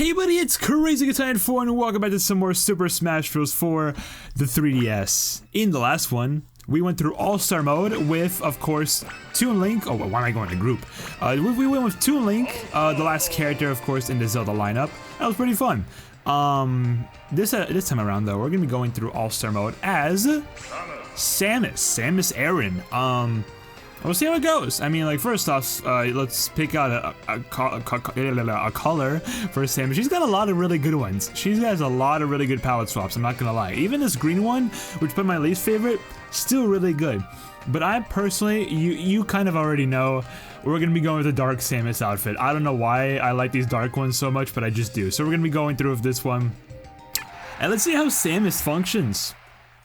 Hey buddy, it's Crazy Guitar 4 and welcome back to some more Super Smash Bros. For the 3DS. In the last one, we went through All-Star Mode with, of course, Toon Link. Oh, why am I going to group? We went with Toon Link, the last character, of course, in the Zelda lineup. That was pretty fun. This time around, though, we're going to be going through All-Star Mode as Samus Aran. We'll see how it goes. I mean, like, first off, let's pick out a color for Samus. She's got a lot of really good ones. She has a lot of really good palette swaps, I'm not gonna lie. Even this green one, which put my least favorite, still really good. But I personally, you kind of already know, we're gonna be going with the dark Samus outfit. I don't know why I like these dark ones so much, but I just do. So we're gonna be going through with this one. And let's see how Samus functions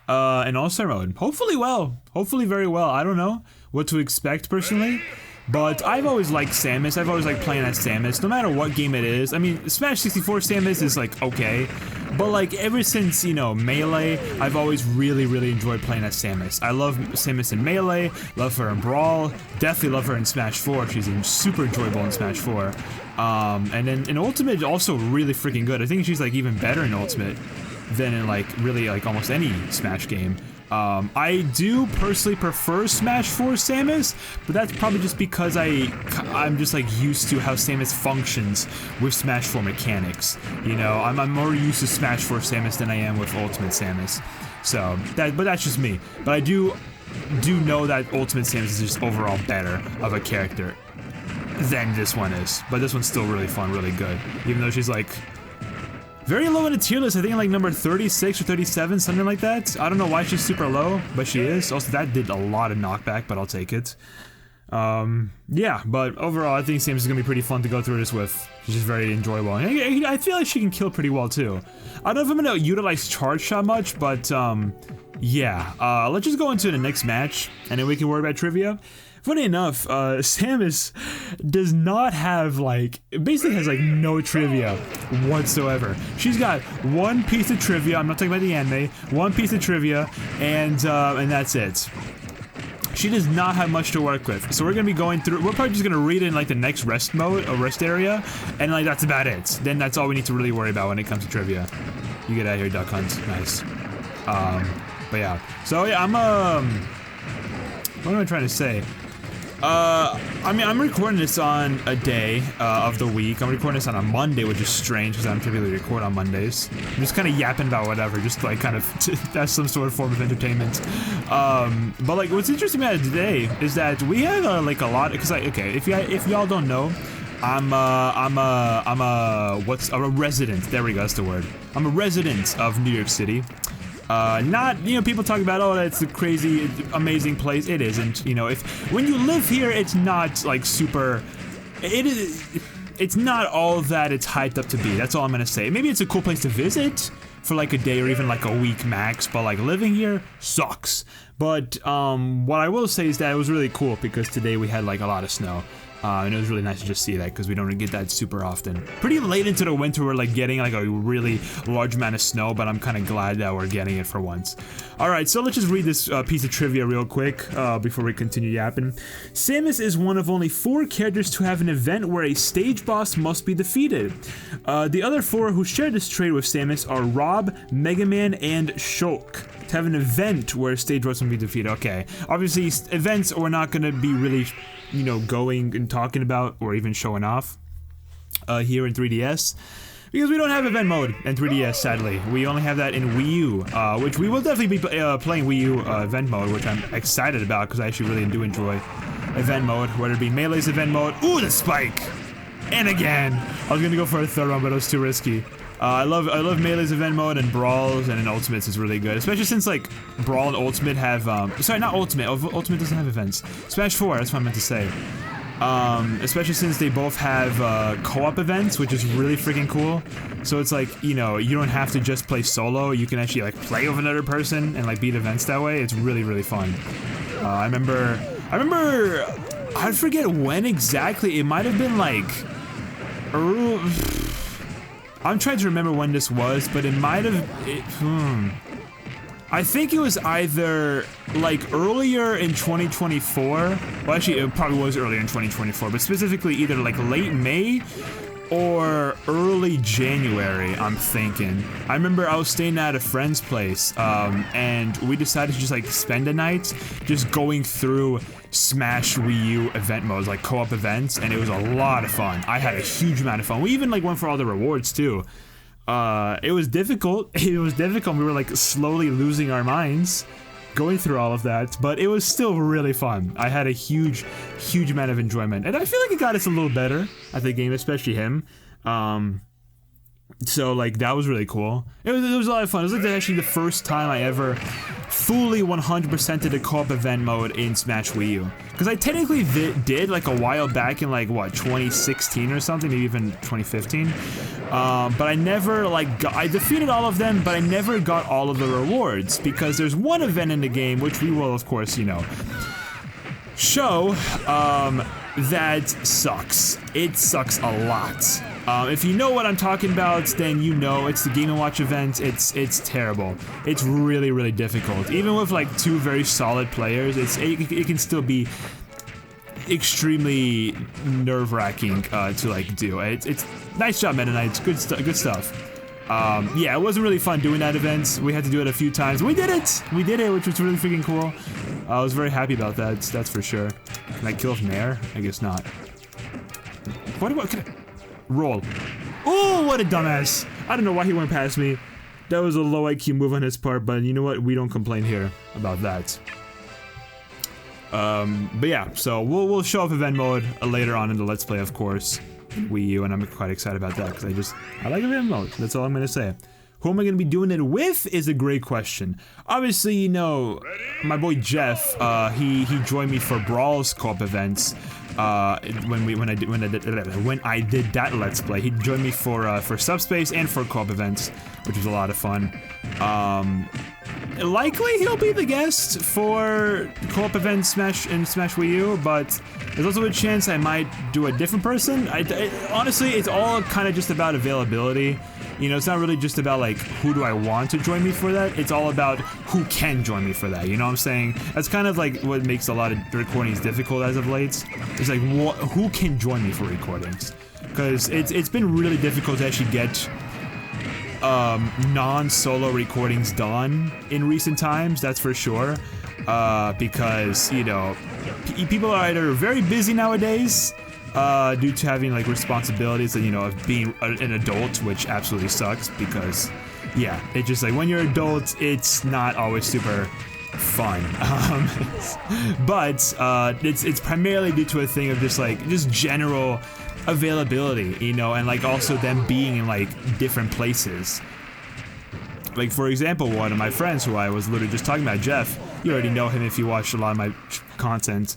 in All-Star Mode. Hopefully well. Hopefully very well. I don't know what to expect personally, but I've always liked Samus. I've always liked playing as Samus, no matter what game it is. I mean, Smash 64 Samus is like okay, but like ever since, you know, Melee, I've always really enjoyed playing as Samus. I love Samus in Melee, love her in Brawl, definitely love her in Smash 4. She's super enjoyable in Smash 4. And then in Ultimate, also really freaking good. I think she's like even better in Ultimate than in like really like almost any Smash game. I do personally prefer Smash 4 Samus, but that's probably just because I'm just like used to how Samus functions with Smash 4 mechanics. You know, I'm more used to Smash 4 Samus than I am with Ultimate Samus. So, but that's just me. But I do know that Ultimate Samus is just overall better of a character than this one is. But this one's still really fun, really good. Even though she's like very low in the tier list, I think like number 36 or 37, something like that. I don't know why she's super low, but she is. Also, that did a lot of knockback, but I'll take it. Yeah, but overall, I think Samus is gonna be pretty fun to go through this with. She's just very enjoyable. I feel like she can kill pretty well, too. I don't know if I'm gonna utilize Charge Shot much, but, yeah. Let's just go into the next match, and then we can worry about trivia. Funny enough, Samus does not have, like, basically has, like, no trivia whatsoever. She's got one piece of trivia, I'm not talking about the anime, one piece of trivia, and that's it. She does not have much to work with, so we're gonna be going through, we're probably just gonna read it in, like, the next rest mode, or rest area, and, like, that's about it. Then that's all we need to really worry about when it comes to trivia. You get out of here, Duck Hunt. Nice. But yeah. So, yeah, what am I trying to say? I mean, I'm recording this on a day, of the week. I'm recording this on a Monday, which is strange, because I don't typically record on Mondays. I'm just kind of yapping about whatever, just like kind of, that's some sort of form of entertainment. But like, what's interesting about it today is that we have, like a lot, because okay, if y'all don't know, I'm a resident, there we go, that's the word. I'm a resident of New York City. Not, you know, people talk about, oh, that's a crazy, amazing place. It isn't, you know, when you live here, it's not, like, super, it's not all that it's hyped up to be, that's all I'm gonna say. Maybe it's a cool place to visit for, like, a day or even, like, a week max, but, like, living here sucks. But, what I will say is that it was really cool because today we had, like, a lot of snow. And it was really nice to just see that because we don't get that super often. Pretty late into the winter, we're like getting like a really large amount of snow, but I'm kind of glad that we're getting it for once. Alright, so let's just read this piece of trivia real quick before we continue yapping. Samus is one of only 4 characters to have an event where a stage boss must be defeated. The other 4 who share this trait with Samus are Rob, Mega Man, and Shulk. To have an event where a stage boss must be defeated. Okay, obviously events we're not going to be really, you know, going and talking about or even showing off here in 3DS because we don't have event mode in 3DS, sadly. We only have that in Wii U, which we will definitely be playing Wii U event mode, which I'm excited about because I actually really do enjoy event mode, whether it be Melee's event mode. Ooh, the spike! And again! I was gonna go for a third one, but it was too risky. I love Melee's event mode and Brawl's, and in Ultimate's is really good, especially since like Brawl and Ultimate have sorry, not Ultimate. Ultimate doesn't have events. Smash 4, that's what I meant to say. Especially since they both have co-op events, which is really freaking cool. So it's like, you know, you don't have to just play solo. You can actually like play with another person and like beat events that way. It's really fun. I remember. I forget when exactly. It might have been like. I'm trying to remember when this was, but it might have, I think it was either, like, earlier in 2024, well actually it probably was earlier in 2024, but specifically either like late May or early January, I'm thinking. I remember I was staying at a friend's place, and we decided to just like spend a night just going through Smash Wii U event modes, like co-op events, and it was a lot of fun. I had a huge amount of fun. We even like went for all the rewards too. It was difficult. It was difficult. We were like slowly losing our minds going through all of that, but it was still really fun. I had a huge amount of enjoyment, and I feel like it got us a little better at the game, especially him. So like that was really cool. It was a lot of fun. It was like actually the first time I ever fully 100% did a co-op event mode in Smash Wii U. Because I technically did like a while back in like what 2016 or something, maybe even 2015. But I never like I defeated all of them, but I never got all of the rewards because there's one event in the game which we will of course show that sucks. It sucks a lot. If you know what I'm talking about, then you know it's the Game & Watch event. It's terrible. It's really difficult. Even with like two very solid players, it can still be extremely nerve-wracking to like do. It's nice job, Meta Knight. Good stuff. Yeah, it wasn't really fun doing that event. We had to do it a few times. We did it, which was really freaking cool. I was very happy about that. That's for sure. Can I kill from there? I guess not. Can I roll? Oh, what a dumbass! I don't know why he went past me. That was a low IQ move on his part, but you know what? We don't complain here about that. But yeah, so we'll show off event mode later on in the Let's Play, of course, in Wii U, and I'm quite excited about that because I like event mode. That's all I'm gonna say. Who am I gonna be doing it with is a great question. Obviously, you know, my boy Jeff. He joined me for Brawl's co-op events. When I did that Let's Play, he joined me for Subspace and for co-op events, which was a lot of fun. Likely he'll be the guest for co-op events Smash Wii U, but there's also a chance I might do a different person. Honestly, it's all kind of just about availability. You know, it's not really just about like who do I want to join me for that. It's all about who can join me for that. You know what I'm saying? That's kind of like what makes a lot of recordings difficult as of late. It's like who can join me for recordings? Because it's been really difficult to actually get non-solo recordings done in recent times. That's for sure. Because you know, people are either very busy nowadays. Due to having like responsibilities and you know of being an adult, which absolutely sucks because yeah, it's just like when you're an adult, it's not always super fun. But it's primarily due to a thing of just general availability, you know, and like also them being in like different places. Like for example, one of my friends who I was literally just talking about, Jeff, you already know him if you watched a lot of my content.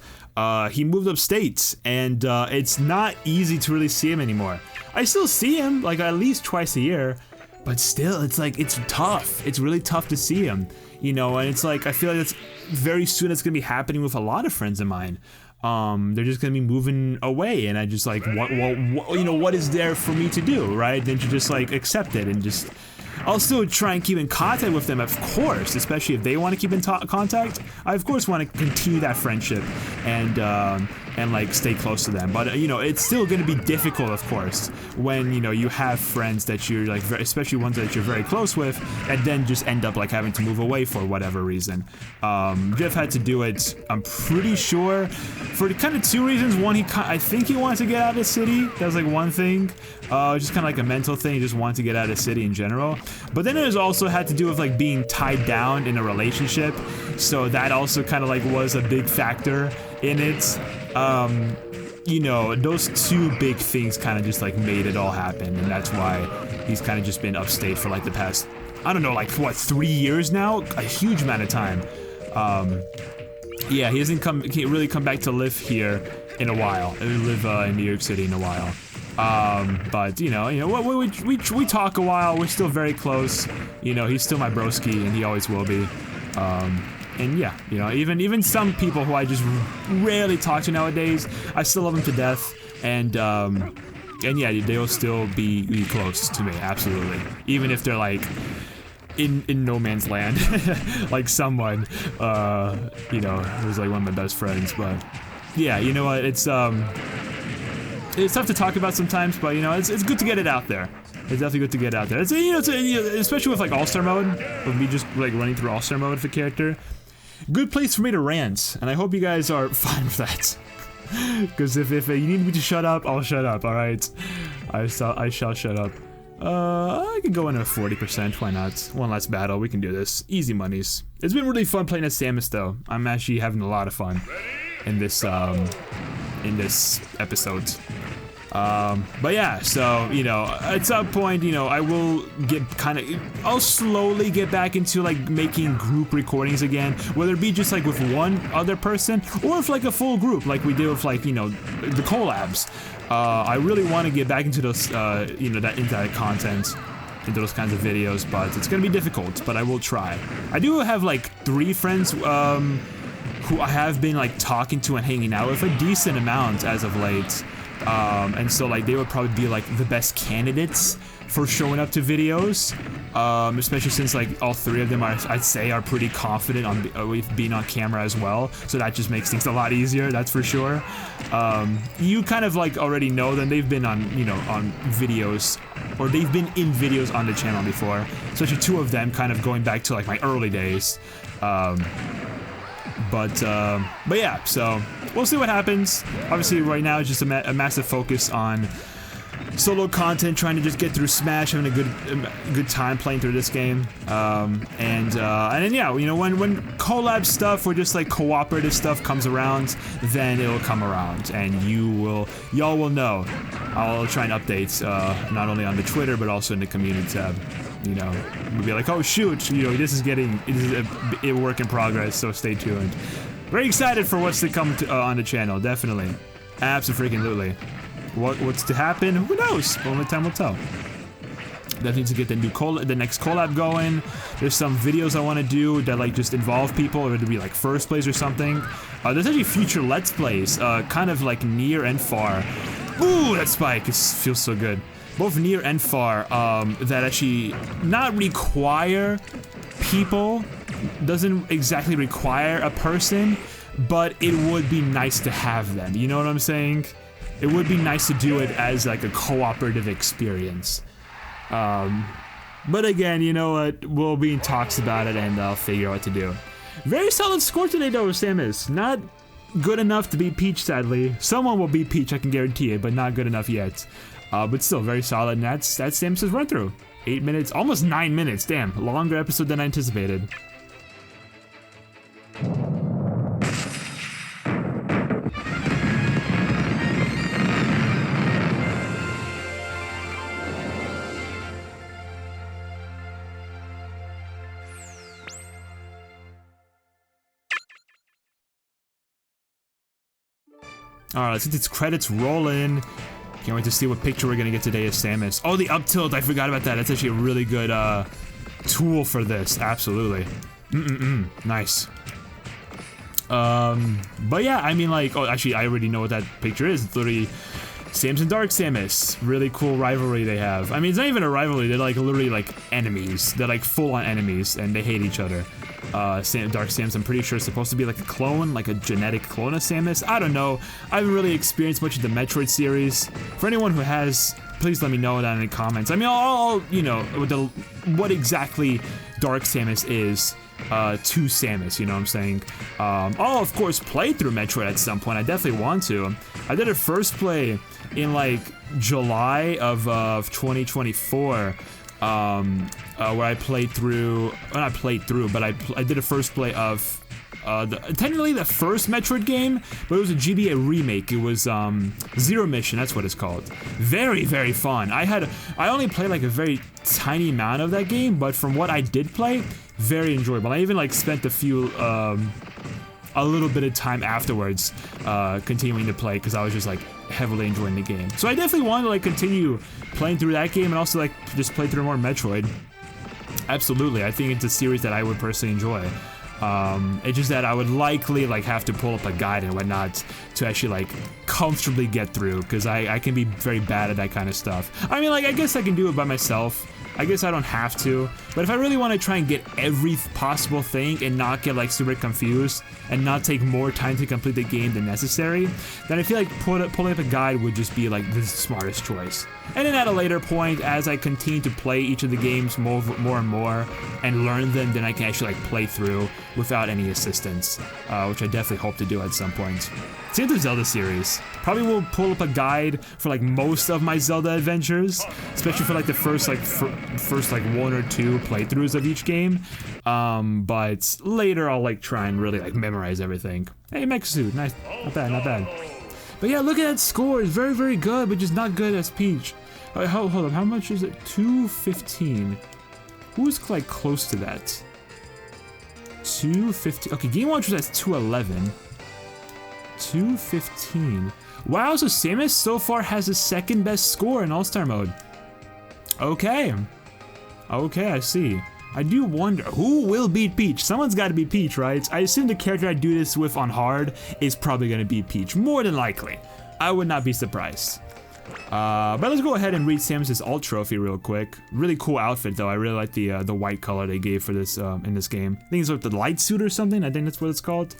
He moved upstate, and it's not easy to really see him anymore. I still see him, like, at least twice a year, but still, it's like, it's tough. It's really tough to see him, you know, and it's like, I feel like it's very soon it's gonna be happening with a lot of friends of mine. They're just gonna be moving away, and I just like, you know, what is there for me to do, right? Then to just, like, accept it and just... I'll still try and keep in contact with them, of course, especially if they want to keep in contact. I, of course, want to continue that friendship and like, stay close to them. But, you know, it's still going to be difficult, of course, when, you know, you have friends that you're, like, especially ones that you're very close with, and then just end up, like, having to move away for whatever reason. Jeff had to do it, I'm pretty sure, for kind of two reasons. One, I think he wanted to get out of the city. That was, like, one thing. Just kind of like a mental thing. He just wanted to get out of the city in general. But then it also had to do with like being tied down in a relationship, so that also kind of like was a big factor in it. You know, those two big things kind of just like made it all happen, and that's why he's kind of just been upstate for like the past, I don't know, like what, 3 years now? A huge amount of time. Yeah, he can't really come back to live here in a while. Live in New York City in a while. But you know, we talk a while. We're still very close. You know, he's still my broski, and he always will be. And yeah, you know, even some people who I just rarely talk to nowadays, I still love them to death. And yeah, they'll still be close to me, absolutely. Even if they're like in no man's land, like someone, you know, who's like one of my best friends. But yeah, you know what? It's it's tough to talk about sometimes, but you know, it's good to get it out there. It's definitely good to get out there. It's, you know, especially with like All-Star mode, with me just like running through All-Star mode for character. Good place for me to rant, and I hope you guys are fine with that. Because if you need me to shut up, I'll shut up. All right, I shall shut up. I could go in at 40%. Why not? One last battle. We can do this. Easy monies. It's been really fun playing as Samus, though. I'm actually having a lot of fun in this episode. But yeah, so, you know, at some point, you know, I will I'll slowly get back into, like, making group recordings again, whether it be just, like, with one other person, or with, like, a full group, like we did with, like, you know, the collabs. I really want to get back into those, you know, into that content, into those kinds of videos, but it's gonna be difficult, but I will try. I do have, like, 3 friends, who I have been, like, talking to and hanging out with a decent amount as of late. And so, like, they would probably be, like, the best candidates for showing up to videos, especially since, like, all 3 of them I'd say are pretty confident on with being on camera as well, so that just makes things a lot easier, that's for sure. You kind of, like, already know them. They've been on, you know, on videos, or they've been in videos on the channel before, especially 2 of them kind of going back to, like, my early days. But yeah, so we'll see what happens. Obviously, right now it's just a massive focus on solo content, trying to just get through Smash, having a good time playing through this game. And then yeah, you know, when collab stuff or just like cooperative stuff comes around, then it'll come around, and y'all will know. I'll try and update not only on the Twitter but also in the community tab. You know, we'll be like, oh shoot, you know, this is a work in progress, so stay tuned. Very excited for what's to come on the channel, definitely. Abso-freaking-lutely. What's to happen? Who knows? Only time will tell. Definitely need to get the next collab going. There's some videos I want to do that like just involve people, or it'd be like first plays or something. There's actually future Let's Plays, kind of like near and far. Ooh, that spike feels so good. Both near and far, that actually not require people, doesn't exactly require a person, but it would be nice to have them, you know what I'm saying? It would be nice to do it as like a cooperative experience. But again, you know what, we'll be in talks about it and I'll figure out what to do. Very solid score today though, Samus. Not good enough to beat Peach, sadly. Someone will beat Peach, I can guarantee it, but not good enough yet. But still very solid, and that's Samus's run through. 8 minutes, almost 9 minutes, damn. Longer episode than I anticipated. Alright, let's get these credits rolling. Can't wait to see what picture we're gonna get today of Samus. Oh, the up tilt, I forgot about that. That's actually a really good tool for this, absolutely. Nice. But yeah, I mean, like, oh, actually, I already know what that picture is. It's literally Samus and Dark Samus. Really cool rivalry they have. I mean, it's not even a rivalry, they're like literally like enemies. They're like full-on enemies, and they hate each other. Dark Samus, I'm pretty sure, is supposed to be like a clone, like a genetic clone of Samus. I don't know. I haven't really experienced much of the Metroid series. For anyone who has, please let me know that in the comments. I mean, I'll you know, what exactly Dark Samus is to Samus, you know what I'm saying? I'll, of course, play through Metroid at some point. I definitely want to. I did a first play in, like, July of 2024. Where I played through, well, not played through, but I did a first play of, technically the first Metroid game, but it was a GBA remake. It was, Zero Mission, that's what it's called. Very, very fun. I only played like a very tiny amount of that game, but from what I did play, very enjoyable. I even like spent a little bit of time afterwards, continuing to play, because I was just like heavily enjoying the game. So I definitely want to like continue playing through that game and also like just play through more Metroid. Absolutely, I think it's a series that I would personally enjoy. It's just that I would likely like have to pull up a guide and whatnot to actually like comfortably get through, because I can be very bad at that kind of stuff. I mean, like, I guess I can do it by myself. I guess I don't have to, But if I really want to try and get every possible thing and not get like super confused and not take more time to complete the game than necessary, then I feel like pulling up a guide would just be like the smartest choice. And then at a later point, as I continue to play each of the games more and more and learn them, then I can actually like play through without any assistance, which I definitely hope to do at some point. Same with the Zelda series. Probably will pull up a guide for like most of my Zelda adventures, especially for like the first like 1 or 2 playthroughs of each game. But later I'll like try and really like memorize everything. Hey, Mech Suit, nice, not bad, not bad. But yeah, look at that score. It's very, very good, but just not good as Peach. Hold up, how much is it? 215. Who's like close to that? 215. Okay, Game Watch was at 211. 215. Wow, so Samus so far has the second best score in All-Star mode. Okay. Okay, I see. I do wonder, who will beat Peach? Someone's got to beat Peach, right? I assume the character I do this with on hard is probably going to beat Peach, more than likely. I would not be surprised. But let's go ahead and read Samus's alt trophy real quick. Really cool outfit though. I really like the white color they gave for this in this game. I think it's like the light suit or something. I think that's what it's called.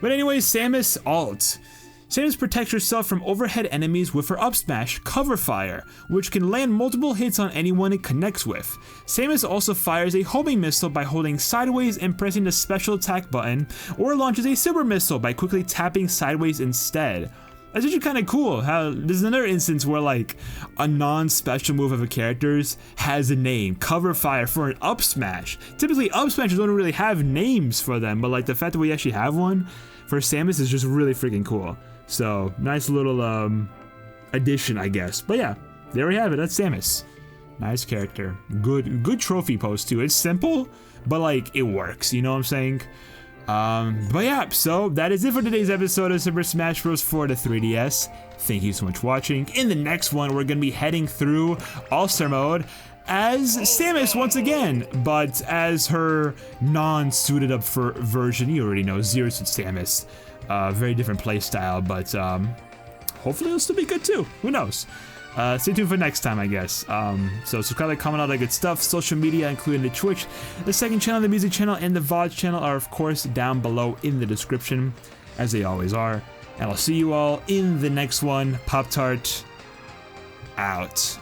But anyways, Samus alt. Samus protects herself from overhead enemies with her up smash, Cover Fire, which can land multiple hits on anyone it connects with. Samus also fires a homing missile by holding sideways and pressing the special attack button, or launches a super missile by quickly tapping sideways instead. That's actually kind of cool how there's another instance where like a non-special move of a character's has a name, Cover Fire, for an up smash. Typically up smashes don't really have names for them, but like the fact that we actually have one for Samus is just really freaking cool. So nice little addition, I guess. But yeah, there we have it. That's Samus. Nice character. Good trophy post too. It's simple, but like it works. You know what I'm saying? But yeah, so that is it for today's episode of Super Smash Bros. For the 3DS. Thank you so much for watching. In the next one, we're gonna be heading through All-Star mode as Samus once again, but as her non-suited up for version. You already know, Zero Suit Samus. Very different playstyle, but hopefully it'll still be good too. Who knows? Stay tuned for next time, I guess. So subscribe, like, comment, all that good stuff. Social media, including the Twitch, the second channel, the music channel, and the VOD channel are, of course, down below in the description, as they always are. And I'll see you all in the next one. Pop-Tart out.